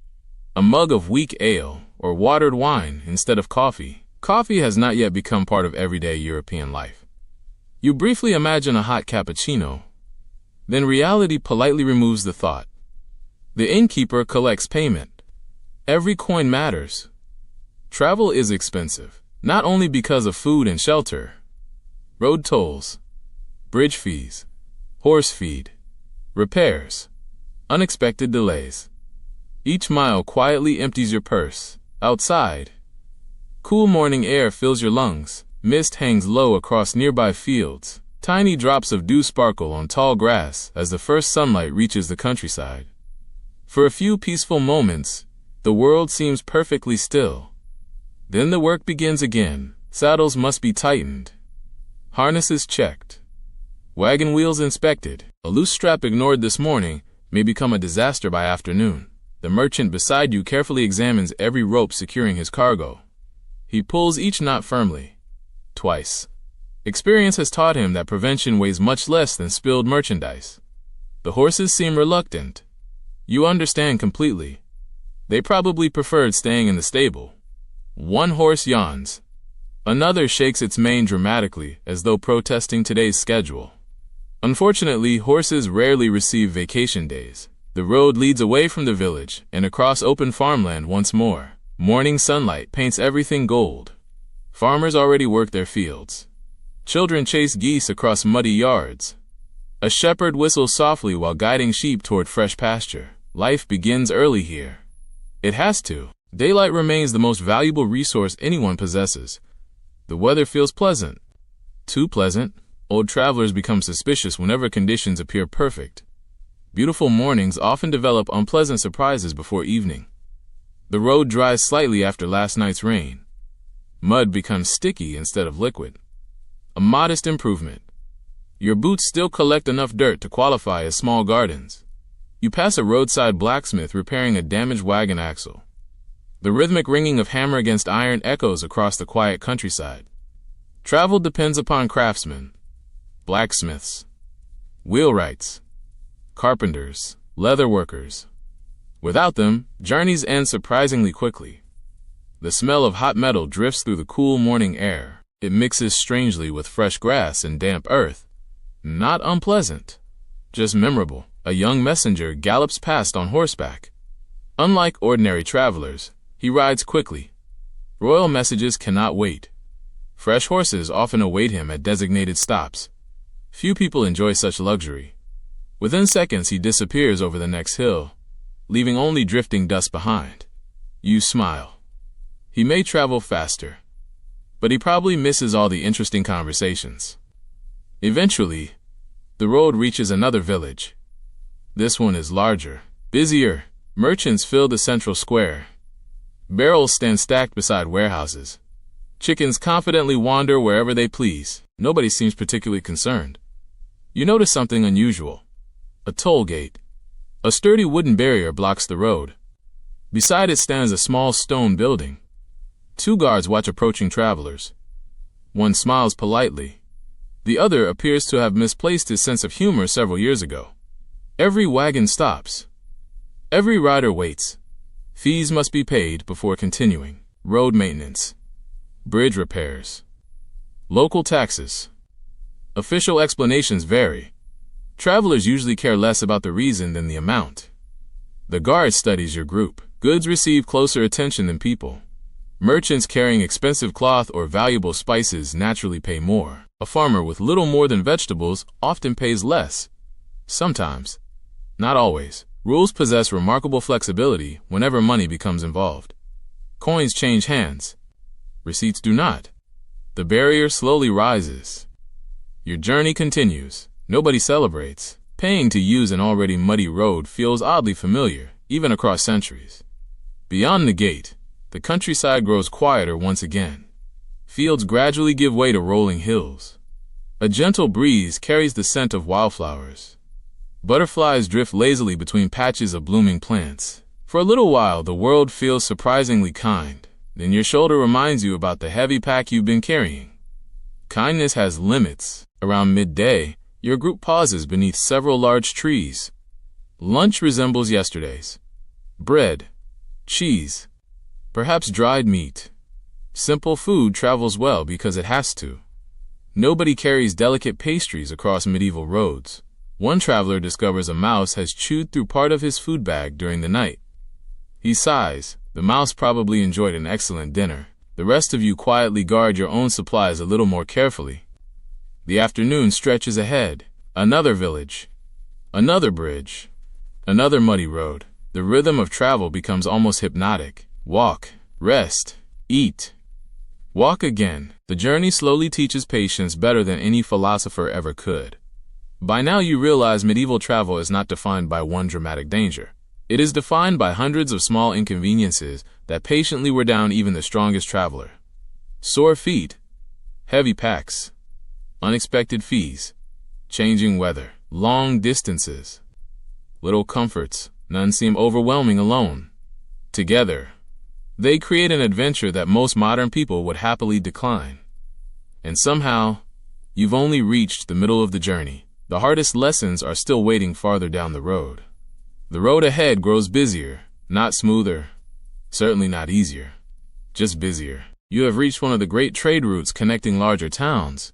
A mug of weak ale, or watered wine instead of coffee. Coffee has not yet become part of everyday European life. You briefly imagine a hot cappuccino. Then reality politely removes the thought. The innkeeper collects payment. Every coin matters. Travel is expensive, not only because of food and shelter. Road tolls, bridge fees, horse feed, repairs, unexpected delays. Each mile quietly empties your purse. Outside, cool morning air fills your lungs. Mist hangs low across nearby fields. Tiny drops of dew sparkle on tall grass as the first sunlight reaches the countryside. For a few peaceful moments, the world seems perfectly still. Then the work begins again. Saddles must be tightened. Harnesses checked. Wagon wheels inspected. A loose strap ignored this morning may become a disaster by afternoon. The merchant beside you carefully examines every rope securing his cargo. He pulls each knot firmly. Twice. Experience has taught him that prevention weighs much less than spilled merchandise. The horses seem reluctant. You understand completely. They probably preferred staying in the stable. One horse yawns. Another shakes its mane dramatically as though protesting today's schedule. Unfortunately, horses rarely receive vacation days. The road leads away from the village and across open farmland once more. Morning sunlight paints everything gold. Farmers already work their fields. Children chase geese across muddy yards. A shepherd whistles softly while guiding sheep toward fresh pasture. Life begins early here. It has to. Daylight remains the most valuable resource anyone possesses. The weather feels pleasant. Too pleasant. Old travelers become suspicious whenever conditions appear perfect. Beautiful mornings often develop unpleasant surprises before evening. The road dries slightly after last night's rain. Mud becomes sticky instead of liquid. A modest improvement. Your boots still collect enough dirt to qualify as small gardens. You pass a roadside blacksmith repairing a damaged wagon axle. The rhythmic ringing of hammer against iron echoes across the quiet countryside. Travel depends upon craftsmen, blacksmiths, wheelwrights, carpenters, leather workers. Without them, journeys end surprisingly quickly. The smell of hot metal drifts through the cool morning air. It mixes strangely with fresh grass and damp earth. Not unpleasant, just memorable. A young messenger gallops past on horseback. Unlike ordinary travelers, he rides quickly. Royal messages cannot wait. Fresh horses often await him at designated stops. Few people enjoy such luxury. Within seconds he disappears over the next hill, leaving only drifting dust behind. You smile. He may travel faster, but he probably misses all the interesting conversations. Eventually, the road reaches another village. This one is larger, busier. Merchants fill the central square. Barrels stand stacked beside warehouses. Chickens confidently wander wherever they please. Nobody seems particularly concerned. You notice something unusual. A toll gate. A sturdy wooden barrier blocks the road. Beside it stands a small stone building. Two guards watch approaching travelers. One smiles politely. The other appears to have misplaced his sense of humor several years ago. Every wagon stops. Every rider waits. Fees must be paid before continuing. Road maintenance. Bridge repairs. Local taxes. Official explanations vary. Travelers usually care less about the reason than the amount. The guard studies your group. Goods receive closer attention than people. Merchants carrying expensive cloth or valuable spices naturally pay more. A farmer with little more than vegetables often pays less. Sometimes. Not always. Rules possess remarkable flexibility whenever money becomes involved. Coins change hands. Receipts do not. The barrier slowly rises. Your journey continues. Nobody celebrates. Paying to use an already muddy road feels oddly familiar, even across centuries. Beyond the gate, the countryside grows quieter once again. Fields gradually give way to rolling hills. A gentle breeze carries the scent of wildflowers. Butterflies drift lazily between patches of blooming plants. For a little while, the world feels surprisingly kind. Then your shoulder reminds you about the heavy pack you've been carrying. Kindness has limits. Around midday, your group pauses beneath several large trees. Lunch resembles yesterday's. Bread, cheese, perhaps dried meat. Simple food travels well because it has to. Nobody carries delicate pastries across medieval roads. One traveler discovers a mouse has chewed through part of his food bag during the night. He sighs. The mouse probably enjoyed an excellent dinner. The rest of you quietly guard your own supplies a little more carefully. The afternoon stretches ahead. Another village. Another bridge. Another muddy road. The rhythm of travel becomes almost hypnotic. Walk. Rest. Eat. Walk again. The journey slowly teaches patience better than any philosopher ever could. By now you realize medieval travel is not defined by one dramatic danger. It is defined by hundreds of small inconveniences that patiently wear down even the strongest traveler. Sore feet, heavy packs, unexpected fees, changing weather, long distances, little comforts. None seem overwhelming alone. Together, they create an adventure that most modern people would happily decline. And somehow, you've only reached the middle of the journey. The hardest lessons are still waiting farther down the road. The road ahead grows busier, not smoother, certainly not easier, just busier. You have reached one of the great trade routes connecting larger towns,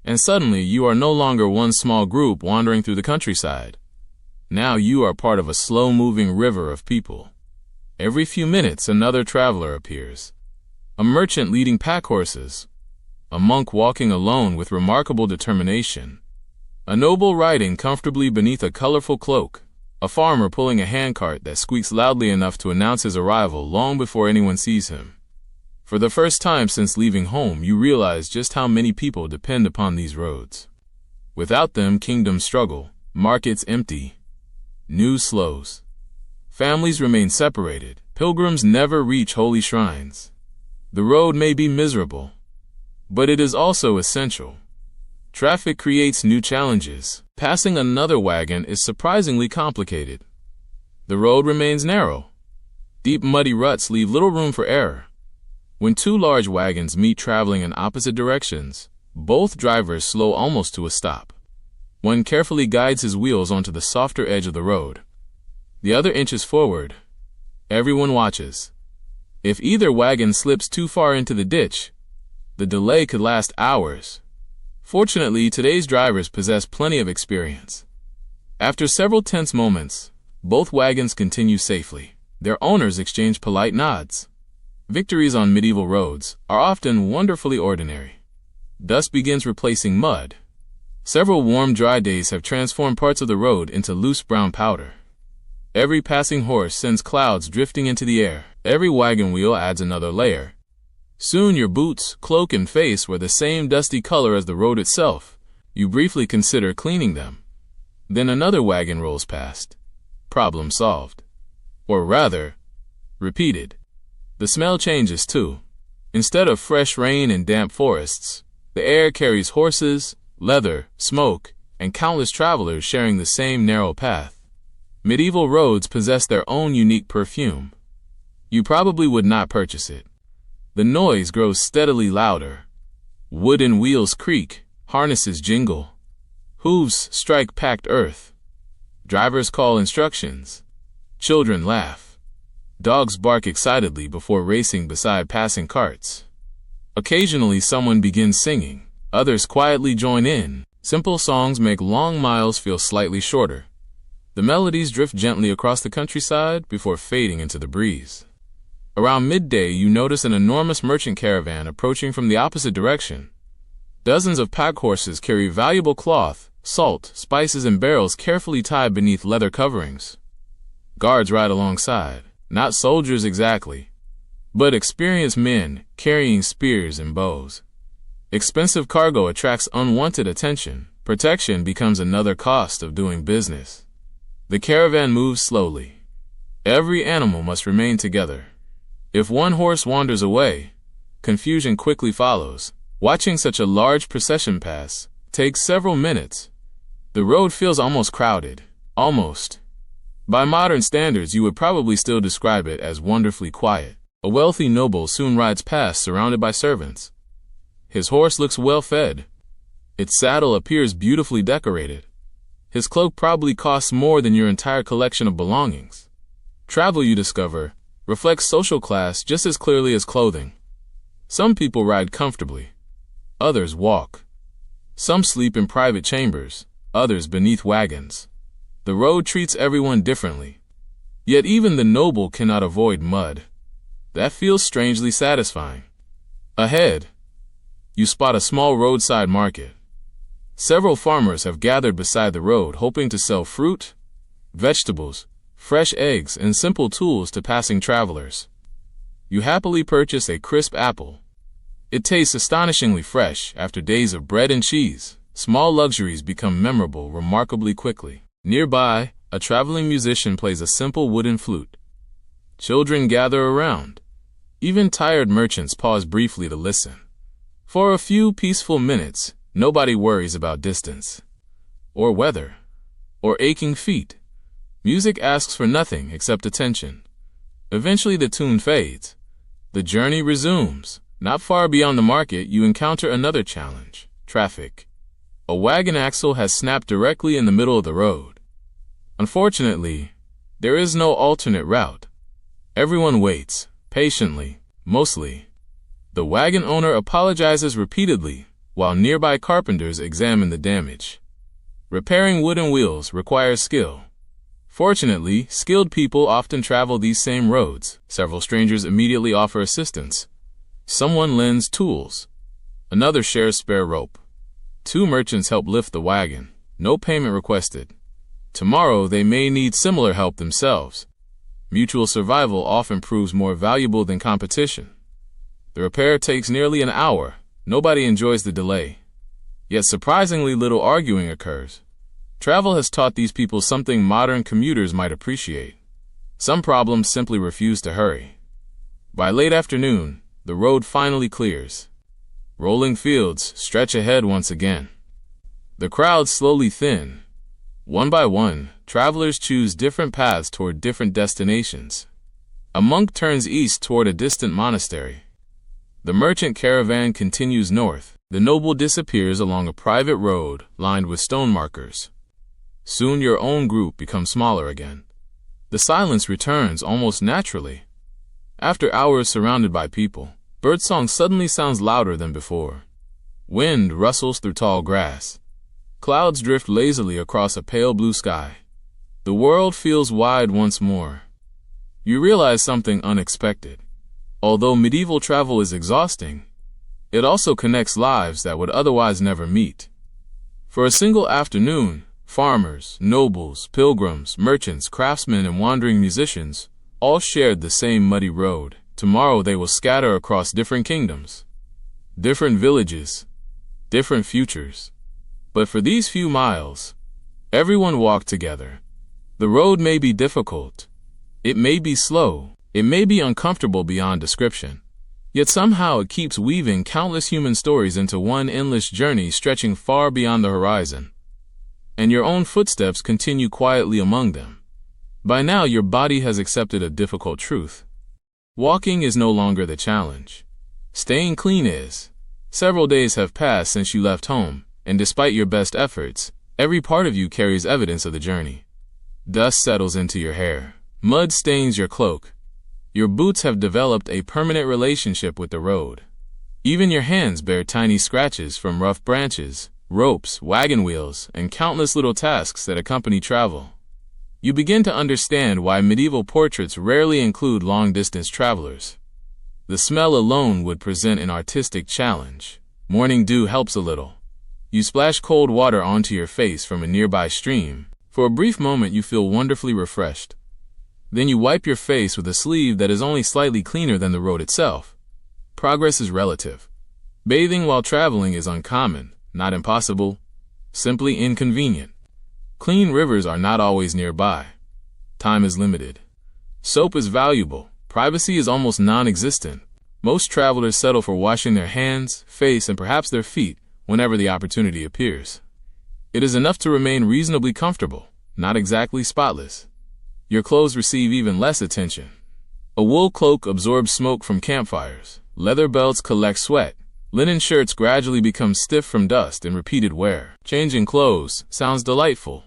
and suddenly you are no longer one small group wandering through the countryside. Now you are part of a slow-moving river of people. Every few minutes another traveler appears. A merchant leading pack horses, a monk walking alone with remarkable determination, a noble riding comfortably beneath a colorful cloak, a farmer pulling a handcart that squeaks loudly enough to announce his arrival long before anyone sees him. For the first time since leaving home, you realize just how many people depend upon these roads. Without them, kingdoms struggle, markets empty, News slows. Families remain separated. Pilgrims never reach holy shrines. The road may be miserable, but it is also essential. Traffic creates new challenges. Passing another wagon is surprisingly complicated. The road remains narrow. Deep muddy ruts leave little room for error. When two large wagons meet traveling in opposite directions, both drivers slow almost to a stop. One carefully guides his wheels onto the softer edge of the road. The other inches forward. Everyone watches. If either wagon slips too far into the ditch, the delay could last hours. Fortunately, today's drivers possess plenty of experience. After several tense moments, both wagons continue safely. Their owners exchange polite nods. Victories on medieval roads are often wonderfully ordinary. Dust begins replacing mud. Several warm, dry days have transformed parts of the road into loose brown powder. Every passing horse sends clouds drifting into the air. Every wagon wheel adds another layer. Soon your boots, cloak, and face were the same dusty color as the road itself. You briefly consider cleaning them. Then another wagon rolls past. Problem solved. Or rather, repeated. The smell changes too. Instead of fresh rain and damp forests, the air carries horses, leather, smoke, and countless travelers sharing the same narrow path. Medieval roads possess their own unique perfume. You probably would not purchase it. The noise grows steadily louder. Wooden wheels creak, harnesses jingle. Hooves strike packed earth. Drivers call instructions. Children laugh. Dogs bark excitedly before racing beside passing carts. Occasionally someone begins singing. Others quietly join in. Simple songs make long miles feel slightly shorter. The melodies drift gently across the countryside before fading into the breeze. Around midday, you notice an enormous merchant caravan approaching from the opposite direction. Dozens of pack horses carry valuable cloth, salt, spices, and barrels carefully tied beneath leather coverings. Guards ride alongside, not soldiers exactly, but experienced men carrying spears and bows. Expensive cargo attracts unwanted attention. Protection becomes another cost of doing business. The caravan moves slowly. Every animal must remain together. If one horse wanders away, confusion quickly follows. Watching such a large procession pass takes several minutes. The road feels almost crowded. Almost. By modern standards, you would probably still describe it as wonderfully quiet. A wealthy noble soon rides past, surrounded by servants. His horse looks well fed. Its saddle appears beautifully decorated. His cloak probably costs more than your entire collection of belongings. Travel, you discover, reflects social class just as clearly as clothing. Some people ride comfortably. Others walk. Some sleep in private chambers, others beneath wagons. The road treats everyone differently. Yet even the noble cannot avoid mud. That feels strangely satisfying. Ahead, you spot a small roadside market. Several farmers have gathered beside the road hoping to sell fruit, vegetables, fresh eggs, and simple tools to passing travelers. You happily purchase a crisp apple. It tastes astonishingly fresh after days of bread and cheese. Small luxuries become memorable remarkably quickly. Nearby, a traveling musician plays a simple wooden flute. Children gather around. Even tired merchants pause briefly to listen. For a few peaceful minutes, nobody worries about distance, or weather, or aching feet. Music asks for nothing except attention. Eventually the tune fades. The journey resumes. Not far beyond the market, you encounter another challenge: traffic. A wagon axle has snapped directly in the middle of the road. Unfortunately, there is no alternate route. Everyone waits, patiently, mostly. The wagon owner apologizes repeatedly, while nearby carpenters examine the damage. Repairing wooden wheels requires skill. Fortunately, skilled people often travel these same roads. Several strangers immediately offer assistance. Someone lends tools. Another shares spare rope. Two merchants help lift the wagon. No payment requested. Tomorrow they may need similar help themselves. Mutual survival often proves more valuable than competition. The repair takes nearly an hour. Nobody enjoys the delay. Yet surprisingly little arguing occurs. Travel has taught these people something modern commuters might appreciate. Some problems simply refuse to hurry. By late afternoon, the road finally clears. Rolling fields stretch ahead once again. The crowds slowly thin. One by one, travelers choose different paths toward different destinations. A monk turns east toward a distant monastery. The merchant caravan continues north. The noble disappears along a private road lined with stone markers. Soon your own group becomes smaller again. The silence returns almost naturally. After hours surrounded by people, birdsong suddenly sounds louder than before. Wind rustles through tall grass. Clouds drift lazily across a pale blue sky. The world feels wide once more. You realize something unexpected. Although medieval travel is exhausting, it also connects lives that would otherwise never meet. For a single afternoon, farmers, nobles, pilgrims, merchants, craftsmen, and wandering musicians all shared the same muddy road. Tomorrow they will scatter across different kingdoms, different villages, different futures. But for these few miles, everyone walked together. The road may be difficult. It may be slow. It may be uncomfortable beyond description. Yet somehow it keeps weaving countless human stories into one endless journey stretching far beyond the horizon. And your own footsteps continue quietly among them. By now your body has accepted a difficult truth. Walking is no longer the challenge. Staying clean is. Several days have passed since you left home, and despite your best efforts, every part of you carries evidence of the journey. Dust settles into your hair. Mud stains your cloak. Your boots have developed a permanent relationship with the road. Even your hands bear tiny scratches from rough branches, ropes, wagon wheels, and countless little tasks that accompany travel. You begin to understand why medieval portraits rarely include long-distance travelers. The smell alone would present an artistic challenge. Morning dew helps a little. You splash cold water onto your face from a nearby stream. For a brief moment you feel wonderfully refreshed. Then you wipe your face with a sleeve that is only slightly cleaner than the road itself. Progress is relative. Bathing while traveling is uncommon, not impossible, simply inconvenient. Clean rivers are not always nearby. Time is limited. Soap is valuable. Privacy is almost non-existent. Most travelers settle for washing their hands, face, and perhaps their feet whenever the opportunity appears. It is enough to remain reasonably comfortable, not exactly spotless. Your clothes receive even less attention. A wool cloak absorbs smoke from campfires. Leather belts collect sweat. Linen shirts gradually become stiff from dust and repeated wear. Changing clothes sounds delightful.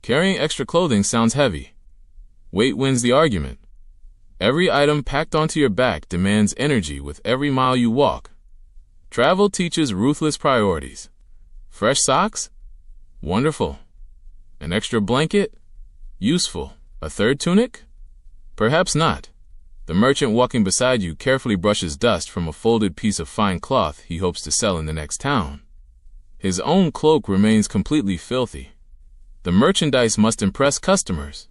Carrying extra clothing sounds heavy. Weight wins the argument. Every item packed onto your back demands energy with every mile you walk. Travel teaches ruthless priorities. Fresh socks? Wonderful. An extra blanket? Useful. A third tunic? Perhaps not. The merchant walking beside you carefully brushes dust from a folded piece of fine cloth he hopes to sell in the next town. His own cloak remains completely filthy. The merchandise must impress customers.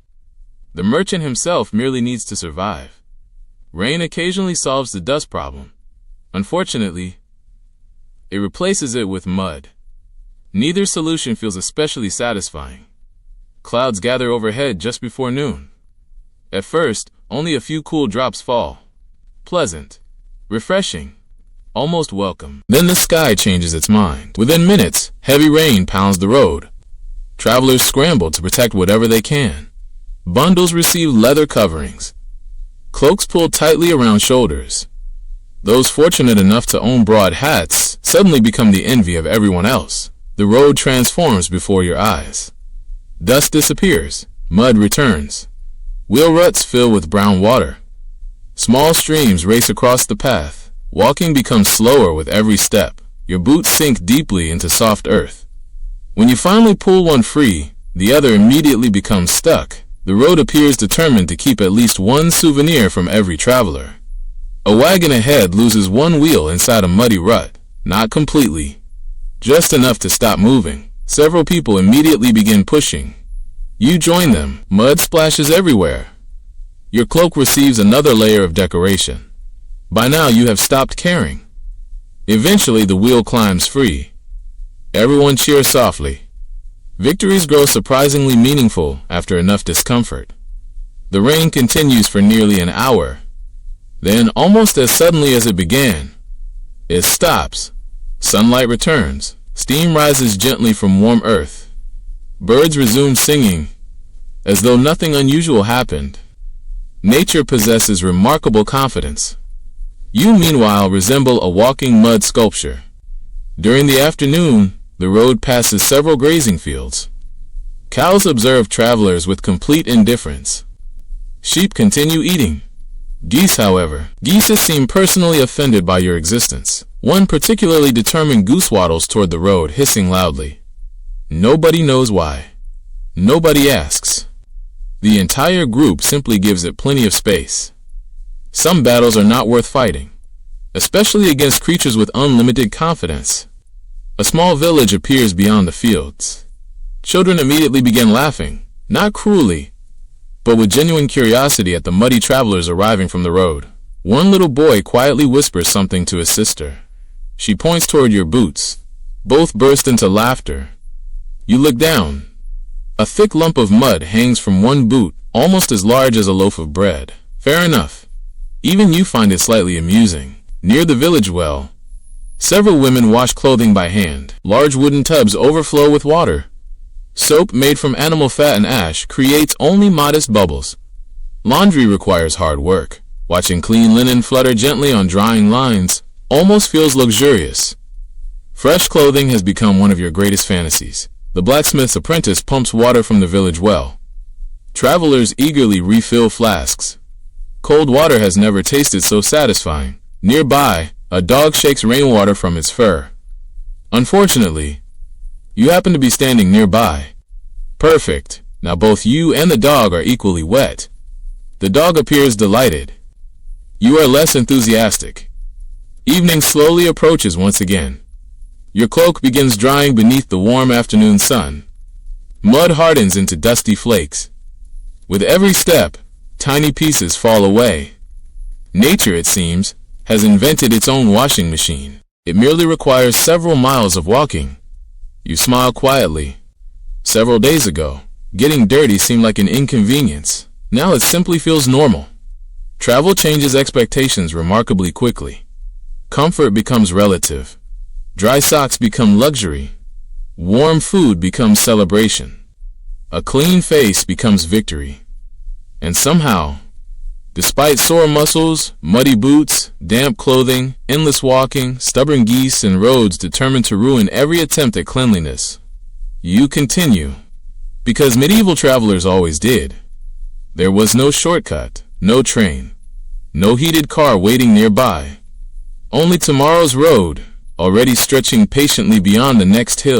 The merchant himself merely needs to survive. Rain occasionally solves the dust problem. Unfortunately, it replaces it with mud. Neither solution feels especially satisfying. Clouds gather overhead just before noon. At first, only a few cool drops fall. Pleasant, refreshing, almost welcome. Then the sky changes its mind. Within minutes, heavy rain pounds the road. Travelers scramble to protect whatever they can. Bundles receive leather coverings. Cloaks pulled tightly around shoulders. Those fortunate enough to own broad hats suddenly become the envy of everyone else. The road transforms before your eyes. Dust disappears. Mud returns. Wheel ruts fill with brown water. Small streams race across the path. Walking becomes slower with every step. Your boots sink deeply into soft earth. When you finally pull one free, the other immediately becomes stuck. The road appears determined to keep at least one souvenir from every traveler. A wagon ahead loses one wheel inside a muddy rut. Not completely. Just enough to stop moving. Several people immediately begin pushing. You join them. Mud splashes everywhere. Your cloak receives another layer of decoration. By now you have stopped caring. Eventually the wheel climbs free. Everyone cheers softly. Victories grow surprisingly meaningful after enough discomfort. The rain continues for nearly an hour. Then, almost as suddenly as it began, it stops. Sunlight returns. Steam rises gently from warm earth. Birds resume singing, as though nothing unusual happened. Nature possesses remarkable confidence. You, meanwhile, resemble a walking mud sculpture. During the afternoon, the road passes several grazing fields. Cows observe travelers with complete indifference. Sheep continue eating. Geese, however, seem personally offended by your existence. One particularly determined goose waddles toward the road, hissing loudly. Nobody knows why. Nobody asks. The entire group simply gives it plenty of space. Some battles are not worth fighting, especially against creatures with unlimited confidence. A small village appears beyond the fields. Children immediately begin laughing, not cruelly, but with genuine curiosity at the muddy travelers arriving from the road. One little boy quietly whispers something to his sister. She points toward your boots. Both burst into laughter. You look down. A thick lump of mud hangs from one boot, almost as large as a loaf of bread. Fair enough. Even you find it slightly amusing. Near the village well, several women wash clothing by hand. Large wooden tubs overflow with water. Soap made from animal fat and ash creates only modest bubbles. Laundry requires hard work. Watching clean linen flutter gently on drying lines almost feels luxurious. Fresh clothing has become one of your greatest fantasies. The blacksmith's apprentice pumps water from the village well. Travelers eagerly refill flasks. Cold water has never tasted so satisfying. Nearby, a dog shakes rainwater from its fur. Unfortunately, you happen to be standing nearby. Perfect. Now both you and the dog are equally wet. The dog appears delighted. You are less enthusiastic. Evening slowly approaches once again. Your cloak begins drying beneath the warm afternoon sun. Mud hardens into dusty flakes. With every step, tiny pieces fall away. Nature, it seems, has invented its own washing machine. It merely requires several miles of walking. You smile quietly. Several days ago, getting dirty seemed like an inconvenience. Now it simply feels normal. Travel changes expectations remarkably quickly. Comfort becomes relative. Dry socks become luxury. Warm food becomes celebration. A clean face becomes victory. And somehow, despite sore muscles, muddy boots, damp clothing, endless walking, stubborn geese, and roads determined to ruin every attempt at cleanliness, you continue. Because medieval travelers always did. There was no shortcut, no train, no heated car waiting nearby. Only tomorrow's road, already stretching patiently beyond the next hill.